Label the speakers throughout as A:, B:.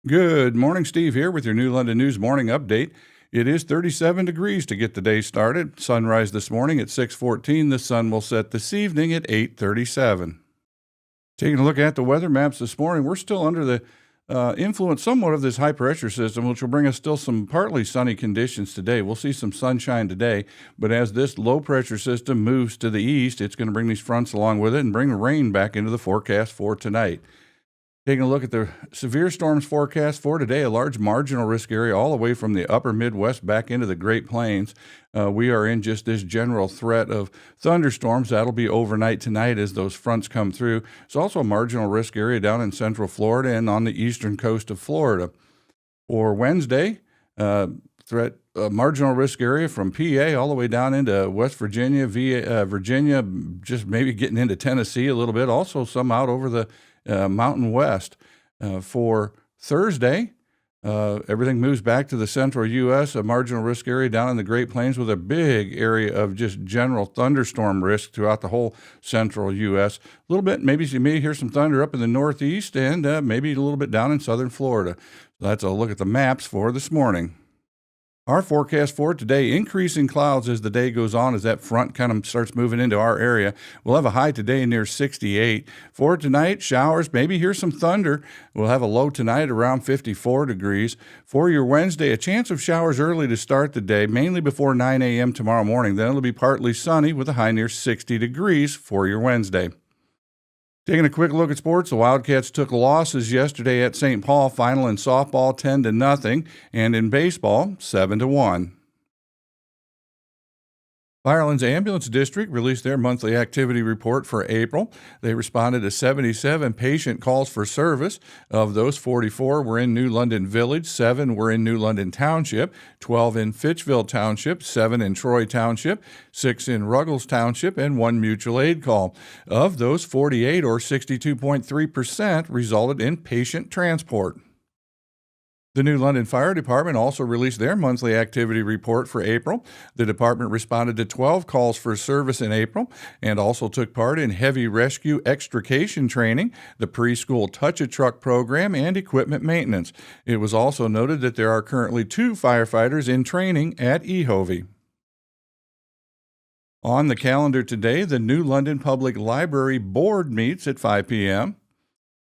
A: Good morning, Steve here with your New London News morning update. It is 37 degrees to get the day started. Sunrise this morning at 6:14. The sun will set this evening at 8:37. Taking a look at the weather maps this morning, we're still under the influence somewhat of this high pressure system, which will bring us still some partly sunny conditions today. We'll see some sunshine today, but as this low pressure system moves to the east, it's going to bring these fronts along with it and bring rain back into the forecast for tonight. Taking a look at the severe storms forecast for today, a large marginal risk area all the way from the upper Midwest back into the Great Plains. We are in just this general threat of thunderstorms. That'll be overnight tonight as those fronts come through. There's also a marginal risk area down in central Florida and on the eastern coast of Florida. For Wednesday, marginal risk area from PA all the way down into West Virginia, Virginia, just maybe getting into Tennessee a little bit. Also some out over the Mountain West. For Thursday, everything moves back to the central U.S., a marginal risk area down in the Great Plains with a big area of just general thunderstorm risk throughout the whole central U.S. A little bit, maybe you may hear some thunder up in the northeast and maybe a little bit down in southern Florida. So that's a look at the maps for this morning. Our forecast for today, increasing clouds as the day goes on, as that front kind of starts moving into our area. We'll have a high today near 68. For tonight, showers, maybe hear some thunder. We'll have a low tonight around 54 degrees. For your Wednesday, a chance of showers early to start the day, mainly before 9 a.m. tomorrow morning. Then it'll be partly sunny with a high near 60 degrees for your Wednesday. Taking a quick look at sports, the Wildcats took losses yesterday at St. Paul. Final in softball 10-0, and in baseball 7-1. Ireland's Ambulance District released their monthly activity report for April. They responded to 77 patient calls for service. Of those, 44 were in New London Village, 7 were in New London Township, 12 in Fitchville Township, 7 in Troy Township, 6 in Ruggles Township, and 1 mutual aid call. Of those, 48 or 62.3% resulted in patient transport. The New London Fire Department also released their monthly activity report for April. The department responded to 12 calls for service in April and also took part in heavy rescue extrication training, the preschool Touch-A-Truck program, and equipment maintenance. It was also noted that there are currently 2 firefighters in training at EHOVY. On the calendar today, the New London Public Library Board meets at 5 p.m.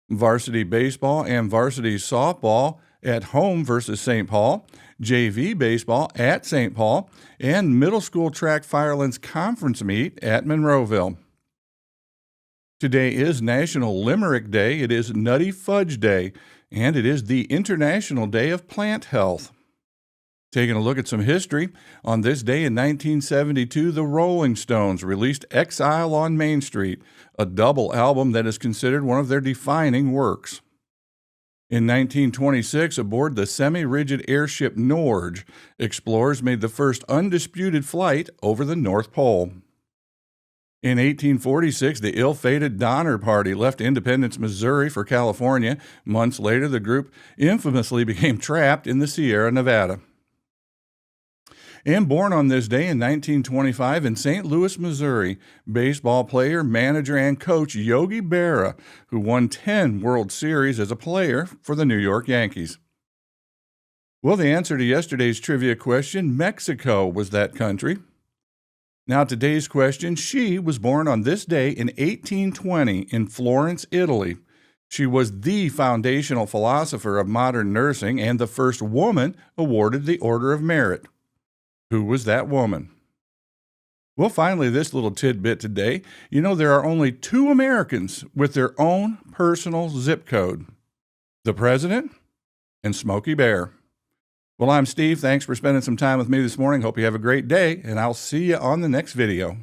A: Varsity baseball and varsity softball at home versus St. Paul, JV baseball at St. Paul, and middle school track Firelands Conference meet at Monroeville. Today is National Limerick Day, it is Nutty Fudge Day, and it is the International Day of Plant Health. Taking a look at some history, on this day in 1972, the Rolling Stones released Exile on Main Street, a double album that is considered one of their defining works. In 1926, aboard the semi-rigid airship Norge, explorers made the first undisputed flight over the North Pole. In 1846, the ill-fated Donner Party left Independence, Missouri for California. Months later, the group infamously became trapped in the Sierra Nevada. And born on this day in 1925 in St. Louis, Missouri, baseball player, manager, and coach Yogi Berra, who won 10 World Series as a player for the New York Yankees. Well, the answer to yesterday's trivia question, Mexico was that country. Now, today's question, she was born on this day in 1820 in Florence, Italy. She was the foundational philosopher of modern nursing and the first woman awarded the Order of Merit. Who was that woman? Well, finally, this little tidbit today. You know, there are only 2 Americans with their own personal zip code. The President and Smokey Bear. Well, I'm Steve. Thanks for spending some time with me this morning. Hope you have a great day, and I'll see you on the next video.